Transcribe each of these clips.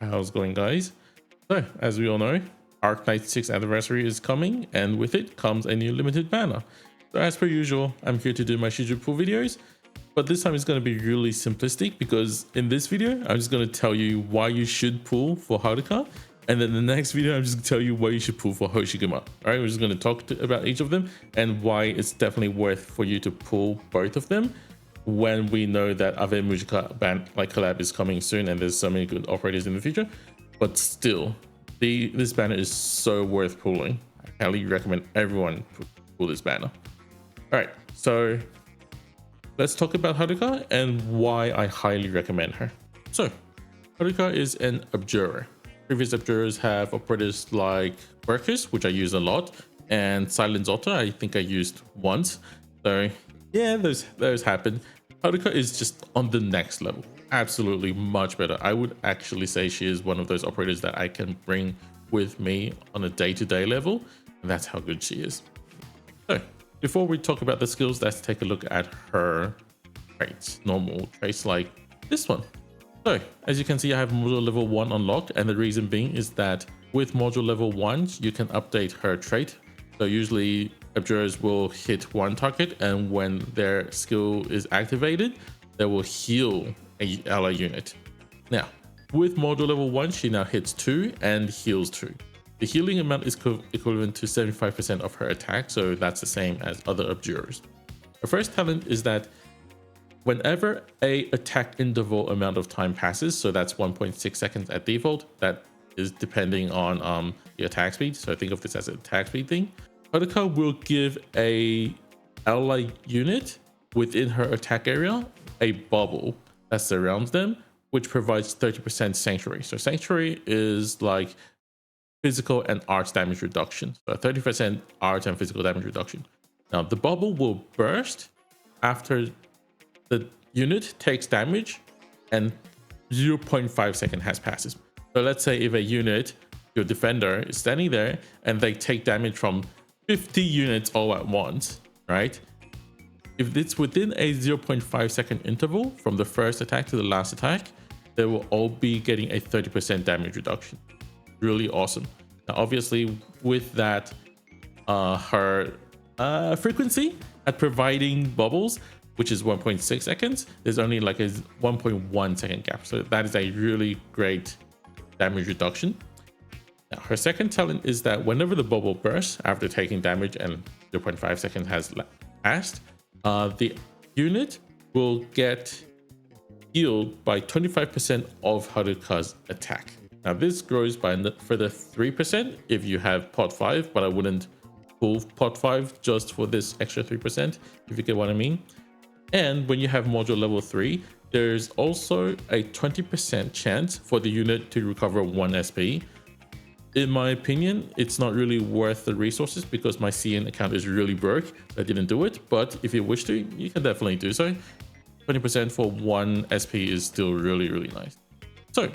How's it going, guys? So, as we all know, Arknights 6th anniversary is coming, and with it comes a new limited banner. So as per usual, I'm here to do my scheduled pull videos, but this time it's going to be really simplistic because in this video, I'm just going to tell you why you should pull for Haruka, and then the next video, I'm just going to tell you why you should pull for Hoshiguma. All right, we're just going to talk about each of them and why it's definitely worth for you to pull both of them when we know that Ave Mujika band like collab is coming soon and there's so many good operators in the future. But still, this banner is so worth pulling. I highly recommend everyone pull this banner. All right, so let's talk about Haruka and why I highly recommend her. So Haruka is an abjurer. Previous abjurers have operators like Burkus, which I use a lot, and Silent Zotter, I think I used once. So yeah, those happen. Haruka is just on the next level. Absolutely much better. I would actually say she is one of those operators that I can bring with me on a day-to-day level, and that's how good she is. So before we talk about the skills, let's take a look at her traits, normal traits like this one. So as you can see, I have module level 1 unlocked, and the reason being is that with module level 1, you can update her trait. So usually abjurers will hit one target, and when their skill is activated, they will heal a ally unit. Now, with module level 1, she now hits 2 and heals 2. The healing amount is equivalent to 75% of her attack, so that's the same as other abjurers. Her first talent is that whenever a attack interval amount of time passes, so that's 1.6 seconds at default, that is depending on the attack speed, so think of this as an attack speed thing. Haruka will give a ally unit within her attack area a bubble that surrounds them, which provides 30% sanctuary. So sanctuary is like physical and arts damage reduction, so 30% arts and physical damage reduction. Now the bubble will burst after the unit takes damage and 0.5 second has passes. So let's say if a unit, your defender, is standing there and they take damage from 50 units all at once, right? If it's within a 0.5 second interval from the first attack to the last attack, they will all be getting a 30% damage reduction. Really awesome. Now, obviously, with that, her frequency at providing bubbles, which is 1.6 seconds, there's only like a 1.1 second gap. So that is a really great damage reduction. Now, her second talent is that whenever the bubble bursts after taking damage and 0.5 seconds has passed, the unit will get healed by 25% of Haruka's attack. Now this grows by a further 3% if you have pot 5, but I wouldn't pull pot 5 just for this extra 3%, if you get what I mean. And when you have module level 3, there's also a 20% chance for the unit to recover 1 SP. In my opinion, it's not really worth the resources because my CN account is really broke. I didn't do it, but if you wish to, you can definitely do so. 20% for 1 SP is still really, really nice. So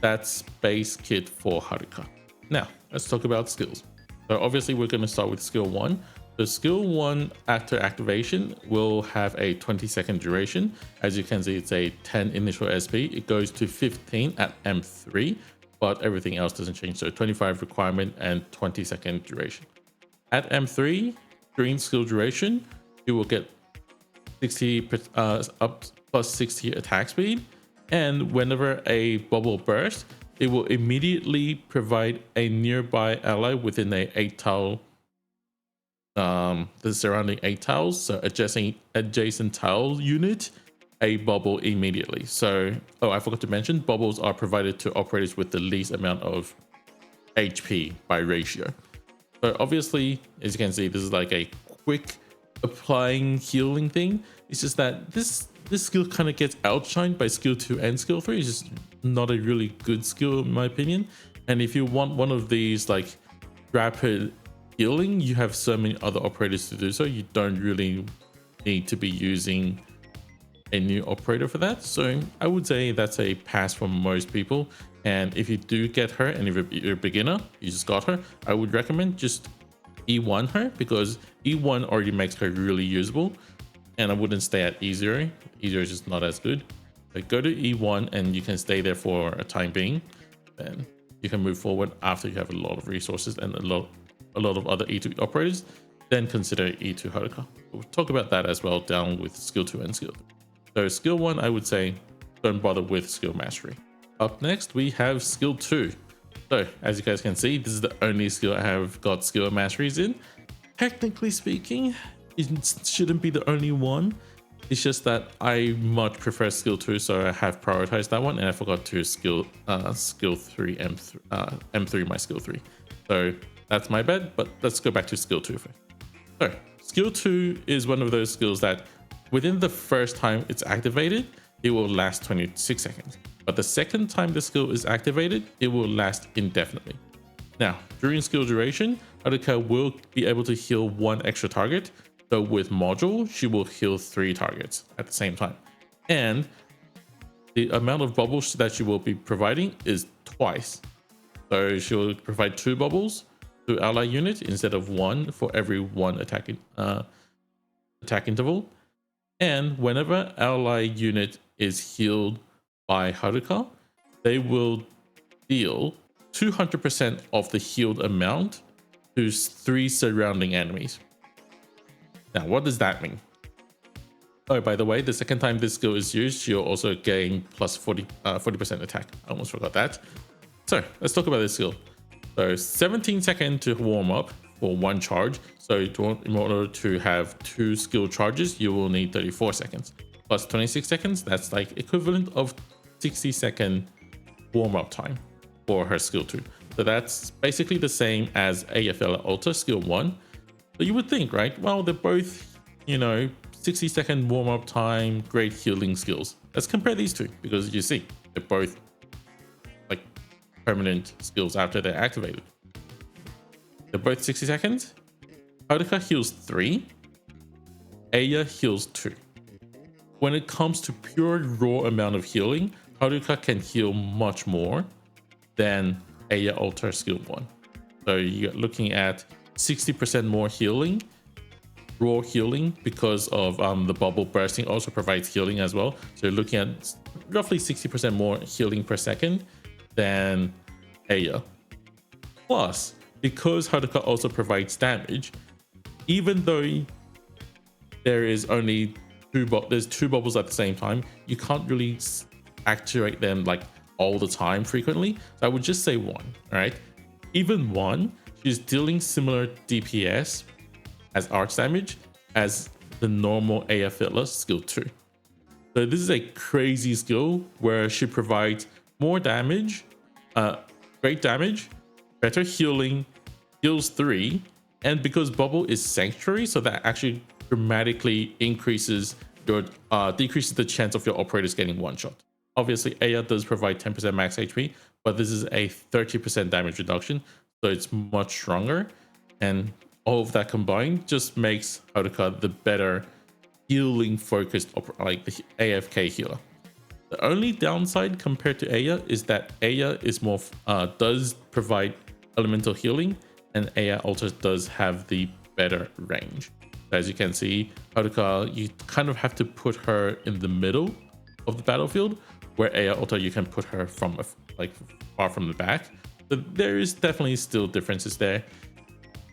that's base kit for Haruka. Now, let's talk about skills. So obviously we're going to start with skill 1. The skill 1 after activation will have a 20-second duration. As you can see, it's a 10 initial SP. It goes to 15 at M3, but everything else doesn't change. So 25 requirement and 20-second duration. At M3, during skill duration, you will get 60 up plus 60 attack speed. And whenever a bubble bursts, it will immediately provide a nearby ally within a 8 tile, the surrounding 8 tiles, so adjacent tile unit, a bubble immediately. So, oh, I forgot to mention, bubbles are provided to operators with the least amount of HP by ratio. So obviously, as you can see, this is like a quick applying healing thing. It's just that this skill kind of gets outshined by skill 2 and skill 3. It's just not a really good skill in my opinion. And if you want one of these like rapid healing, you have so many other operators to do so. You don't really need to be using a new operator for that. So I would say that's a pass for most people. And if you do get her, and if you're a beginner, you just got her, I would recommend just E1 her, because E1 already makes her really usable. And I wouldn't stay at E0. E0 is just not as good. But go to E1 and you can stay there for a time being. then you can move forward after you have a lot of resources and a lot of other E2 operators. Then consider E2 Haruka. We'll talk about that as well down with skill 2 and skill 3. So skill 1, I would say don't bother with skill mastery. Up next, we have skill 2. So as you guys can see, this is the only skill I have got skill masteries in. Technically speaking, it shouldn't be the only one. It's just that I much prefer skill 2, so I have prioritized that one, and I forgot to skill 3 M3 my skill 3. So that's my bad, but let's go back to skill 2 first. So skill 2 is one of those skills that within the first time it's activated, it will last 26 seconds. But the second time the skill is activated, it will last indefinitely. Now, during skill duration, Haruka will be able to heal 1 extra target. So with module, she will heal 3 targets at the same time. And the amount of bubbles that she will be providing is twice. So she will provide 2 bubbles to ally unit instead of 1 for every 1 attack interval. And whenever ally unit is healed by Haruka, they will deal 200% of the healed amount to 3 surrounding enemies. Now, what does that mean? Oh, by the way, the second time this skill is used, you'll also gain plus 40% attack. I almost forgot that. So let's talk about this skill. So 17 seconds to warm up for 1 charge. So in order to have 2 skill charges, you will need 34 seconds. Plus 26 seconds, that's like equivalent of 60-second warm-up time for her skill 2. So that's basically the same as AFL Alter skill 1. So you would think, right? Well, they're both, 60-second warm-up time, great healing skills. Let's compare these two, because you see, they're both like permanent skills after they're activated. They're both 60 seconds. Haruka heals 3. Aya heals 2. When it comes to pure raw amount of healing, Haruka can heal much more than Aya Alter skill 1. So you're looking at 60% more healing, raw healing, because of the bubble bursting also provides healing as well. So you're looking at roughly 60% more healing per second than Aya. Plus, because Haruka also provides damage, even though there is only there's 2 bubbles at the same time, you can't really activate them like all the time frequently. So I would just say 1. All right, even 1, she's dealing similar DPS as arch damage as the normal Aya filler skill 2. So this is a crazy skill where she provides more damage, great damage, better healing, heals 3, and because bubble is sanctuary, so that actually dramatically increases your decreases the chance of your operators getting 1 shot. Obviously, Aya does provide 10% max HP, but this is a 30% damage reduction, so it's much stronger. And all of that combined just makes Haruka the better healing focused, like the AFK healer. The only downside compared to Aya is that Aya is more does provide elemental healing, and Aya Alter does have the better range. As you can see, Haruka, you kind of have to put her in the middle of the battlefield, where Aya Alter you can put her from like far from the back. So there is definitely still differences there.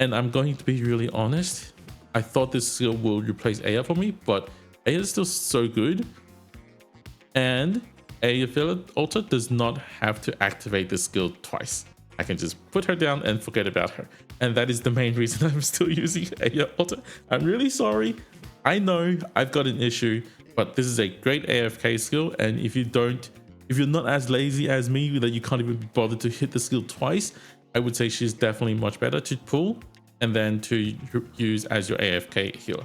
And I'm going to be really honest, I thought this skill will replace Aya for me, but Aya is still so good. And Aya Alter does not have to activate the skill twice. I can just put her down and forget about her. And that is the main reason I'm still using Aya Alter. I'm really sorry. I know I've got an issue, but this is a great AFK skill. And if you're not as lazy as me that you can't even be bothered to hit the skill twice, I would say she's definitely much better to pull and then to use as your AFK healer.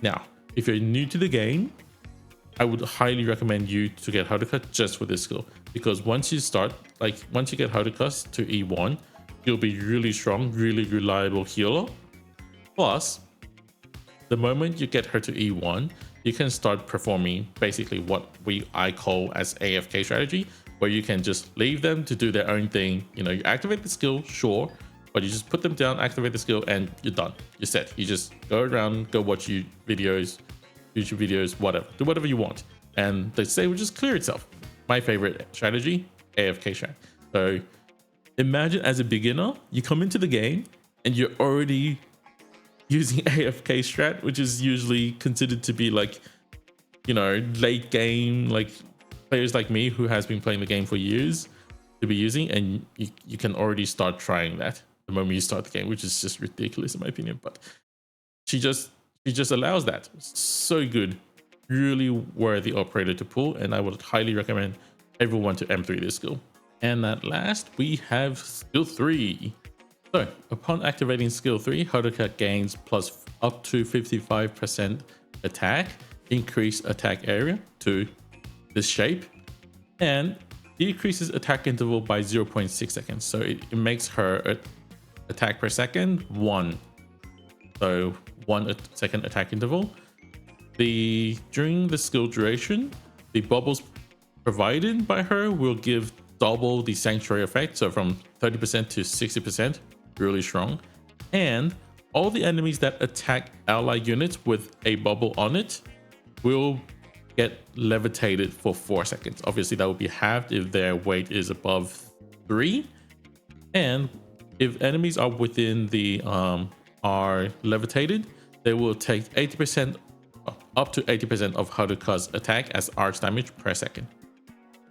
Now, if you're new to the game, I would highly recommend you to get Haruka just for this skill, because once you get Haruka to E1, you'll be really strong, really reliable healer. Plus, the moment you get her to E1, you can start performing basically what I call as AFK strategy, where you can just leave them to do their own thing. You activate the skill, sure, but you just put them down, activate the skill, and you're done. You're set. You just go around, go watch YouTube videos, whatever. Do whatever you want. And the stage will just clear itself. My favorite strategy, AFK strat. So imagine as a beginner, you come into the game and you're already using AFK strat, which is usually considered to be like, you know, late game, like players like me who has been playing the game for years to be using, and you can already start trying that the moment you start the game, which is just ridiculous in my opinion. But she just allows that. So good, really worthy operator to pull, and I would highly recommend everyone to M3 this skill. And at last we have skill 3. So upon activating skill 3, Haruka gains plus up to 55% attack, increased attack area to this shape, and decreases attack interval by 0.6 seconds. So it makes her attack per second 1. So 1 second attack interval. During the skill duration, the bubbles provided by her will give double the sanctuary effect, so from 30% to 60%, really strong. And all the enemies that attack ally units with a bubble on it will get levitated for 4 seconds. Obviously that will be halved if their weight is above 3, and if enemies are within the are levitated, they will take 80%, up to 80% of Haruka's attack as arch damage per second.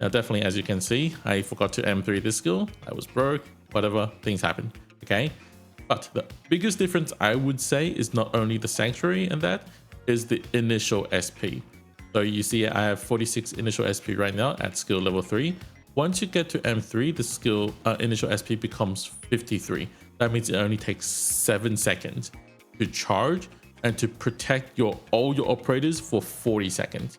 Now definitely, as you can see, I forgot to M3 this skill. I was broke, whatever, things happen. Okay, but the biggest difference I would say is not only the sanctuary, and that is the initial SP. So you see I have 46 initial SP right now at skill level 3. Once you get to M3, the skill initial SP becomes 53. That means it only takes 7 seconds to charge and to protect all your operators for 40 seconds.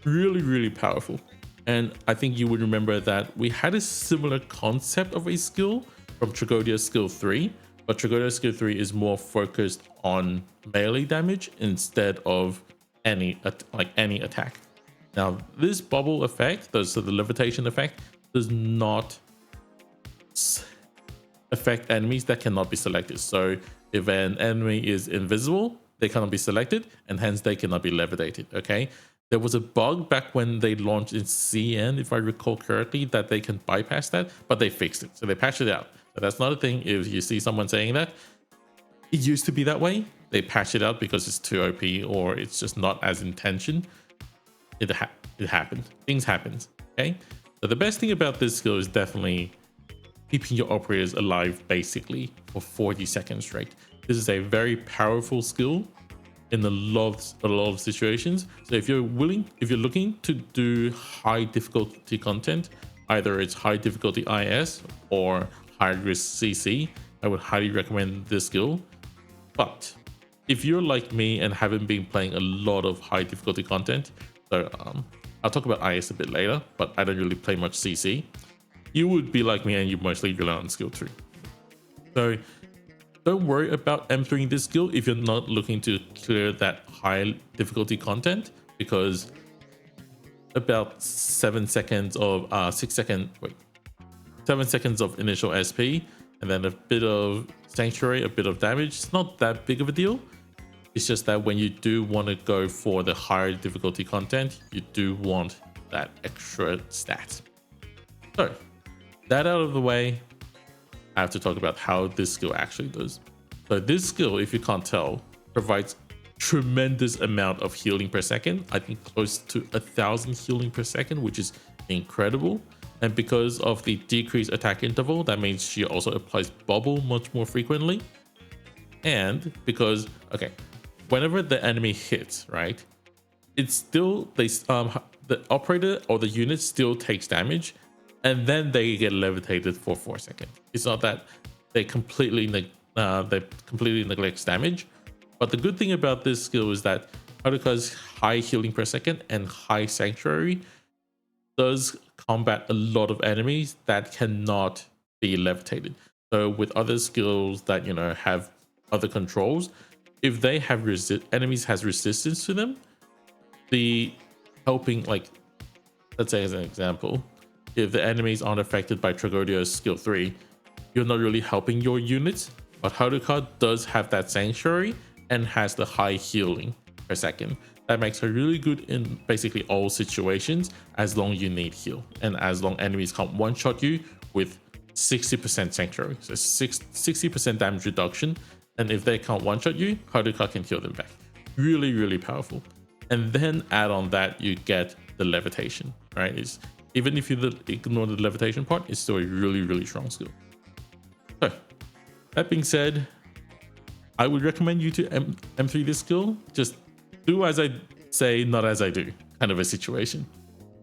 Really powerful. And I think you would remember that we had a similar concept of a skill from Trigodia's skill 3, but Trigodia's skill 3 is more focused on melee damage instead of any attack. Now this bubble effect, so the levitation effect, does not affect enemies that cannot be selected. So if an enemy is invisible, they cannot be selected, and hence they cannot be levitated. Okay, there was a bug back when they launched in CN, if I recall correctly, that they can bypass that, but they fixed it, so they patched it out. So that's not a thing. If you see someone saying that it used to be that way, they patch it out because it's too OP or it's just not as intention. It happened. Things happen. Okay, so the best thing about this skill is definitely keeping your operators alive basically for 40 seconds straight. This is a very powerful skill in a lot of situations. So if you're looking to do high difficulty content, either it's high difficulty IS or high risk CC, I would highly recommend this skill. But if you're like me and haven't been playing a lot of high difficulty content, so I'll talk about IS a bit later, but I don't really play much CC, you would be like me and you mostly rely on skill 3. So don't worry about M3ing this skill if you're not looking to clear that high difficulty content, because about 7 seconds of 7 seconds of initial SP and then a bit of sanctuary, a bit of damage. It's not that big of a deal. It's just that when you do want to go for the higher difficulty content, you do want that extra stat. So that out of the way, I have to talk about how this skill actually does. So this skill, if you can't tell, provides tremendous amount of healing per second. I think close to 1,000 healing per second, which is incredible. And because of the decreased attack interval, that means she also applies bubble much more frequently. And because, okay, whenever the enemy hits, right, it's still, the operator or the unit still takes damage, and then they get levitated for 4 seconds. It's not that they completely neglect damage. But the good thing about this skill is that Haruka's high healing per second and high sanctuary does combat a lot of enemies that cannot be levitated. So with other skills that, you know, have other controls, if they have enemies has resistance to them, the helping, like, let's say as an example, if the enemies aren't affected by Trigodia's skill 3, you're not really helping your units. But Haruka does have that sanctuary and has the high healing per second. That makes her really good in basically all situations, as long as you need heal and as long enemies can't one-shot you with 60% sanctuary, so 60% damage reduction. And if they can't one-shot you, Haruka can kill them back. Really, really powerful. And then add on that, you get the levitation, right? Even if you ignore the levitation part, it's still a really, really strong skill. So that being said, I would recommend you to M3 this skill. Just do as I say, not as I do, kind of a situation.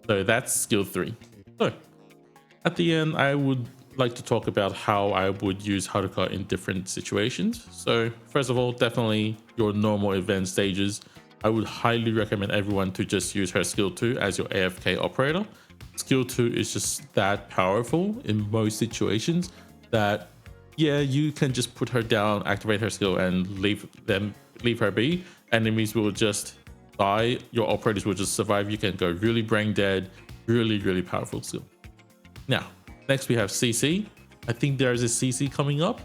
So that's skill 3. So at the end, I would like to talk about how I would use Haruka in different situations. So first of all, definitely your normal event stages. I would highly recommend everyone to just use her skill 2 as your AFK operator. Skill 2 is just that powerful in most situations that, yeah, you can just put her down, activate her skill, and leave her be. Enemies will just die. Your operators will just survive. You can go really brain dead. Really, really powerful skill. Now, next we have CC. I think there is a CC coming up,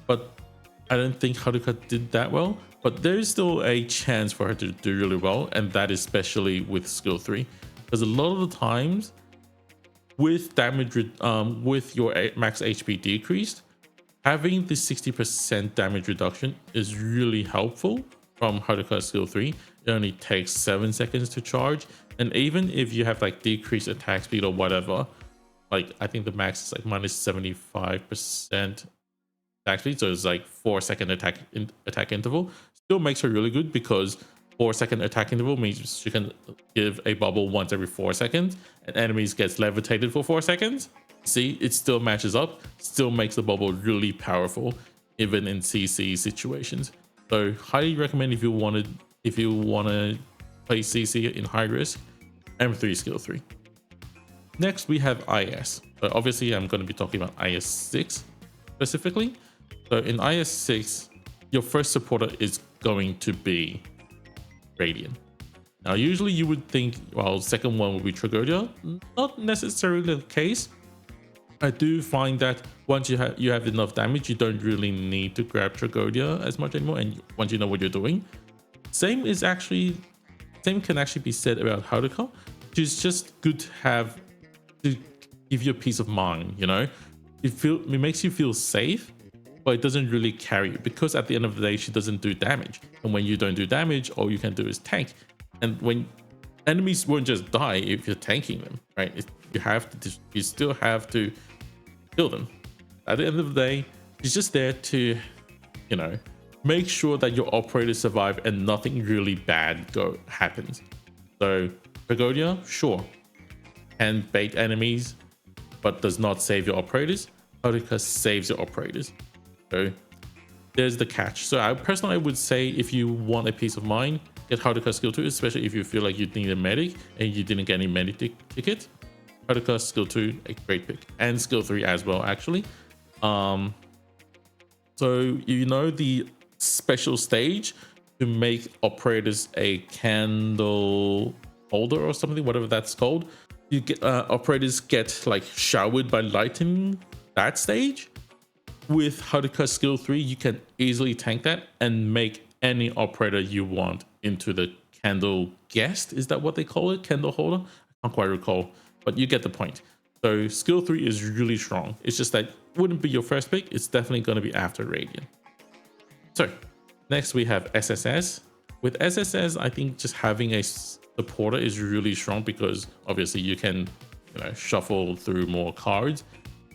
but I don't think Haruka did that well. But there is still a chance for her to do really well, and that is especially with skill 3, because a lot of the times with damage, with your max HP decreased, having the 60% damage reduction is really helpful from Haruka skill 3. It only takes 7 seconds to charge, and even if you have like decreased attack speed or whatever, like I think the max is like minus 75% attack speed, so it's like 4-second attack interval. Still makes her really good because 4-second attack interval means she can give a bubble once every 4 seconds, and enemies gets levitated for 4 seconds. See, it still matches up, still makes the bubble really powerful even in CC situations. So highly recommend if you want to play CC in high risk, M3 skill 3. Next we have IS. So obviously I'm going to be talking about IS6 specifically. So in IS6, your first supporter is going to be Radiant. Now usually you would think, well, second one would be Tragodia. Not necessarily the case. I do find that once you have enough damage, you don't really need to grab Tragodia as much anymore, and once you know what you're doing. Same can actually be said about Haruka. She's just good to have to give you a peace of mind, you know? It makes you feel safe, but it doesn't really carry you, because at the end of the day, she doesn't do damage. And when you don't do damage, all you can do is tank. And when enemies won't just die if you're tanking them, right? You still have to kill them. At the end of the day, she's just there to, you know, make sure that your operators survive and nothing really bad happens. So Pagodia, sure, can bait enemies, but does not save your operators. Haruka saves your operators. So there's the catch. So I personally would say, if you want a peace of mind, get Haruka skill 2, especially if you feel like you need a medic and you didn't get any medic ticket. Haruka skill 2, a great pick, and skill 3 as well, actually. So you know the special stage to make operators a candle holder or something, whatever that's called. You get operators get like showered by lightning. That stage with Haruka skill 3, you can easily tank that and make any operator you want into the candle guest. Is that what they call it? Candle holder? I can't quite recall, but you get the point. So skill 3 is really strong. It's just that it wouldn't be your first pick. It's definitely going to be after Radiant. So next we have SSS. With SSS, I think just having a supporter is really strong, because obviously you can, you know, shuffle through more cards,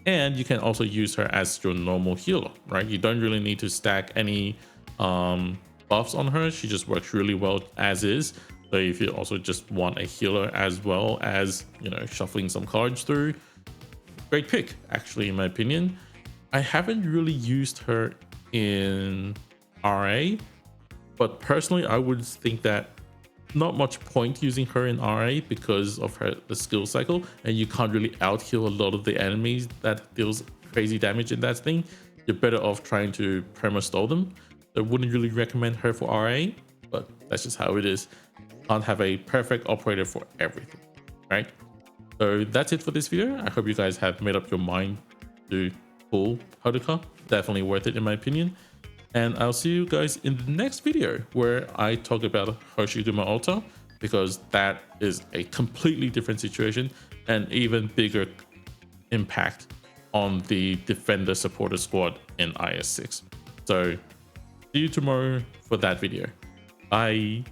and you can also use her as your normal healer, right? You don't really need to stack any buffs on her. She just works really well as is. So if you also just want a healer as well as, you know, shuffling some cards through, great pick, actually, in my opinion. I haven't really used her in RA, but personally, I would think that not much point using her in RA because of the skill cycle, and you can't really out heal a lot of the enemies that deals crazy damage in that thing. You're better off trying to perma stall them. So I wouldn't really recommend her for RA, but that's just how it is. Can't have a perfect operator for everything, right? So that's it for this video. I hope you guys have made up your mind to pull Haruka. Definitely worth it in my opinion. And I'll see you guys in the next video where I talk about Hoshiguma Ulta, because that is a completely different situation and even bigger impact on the Defender Supporter Squad in IS6. So see you tomorrow for that video. Bye.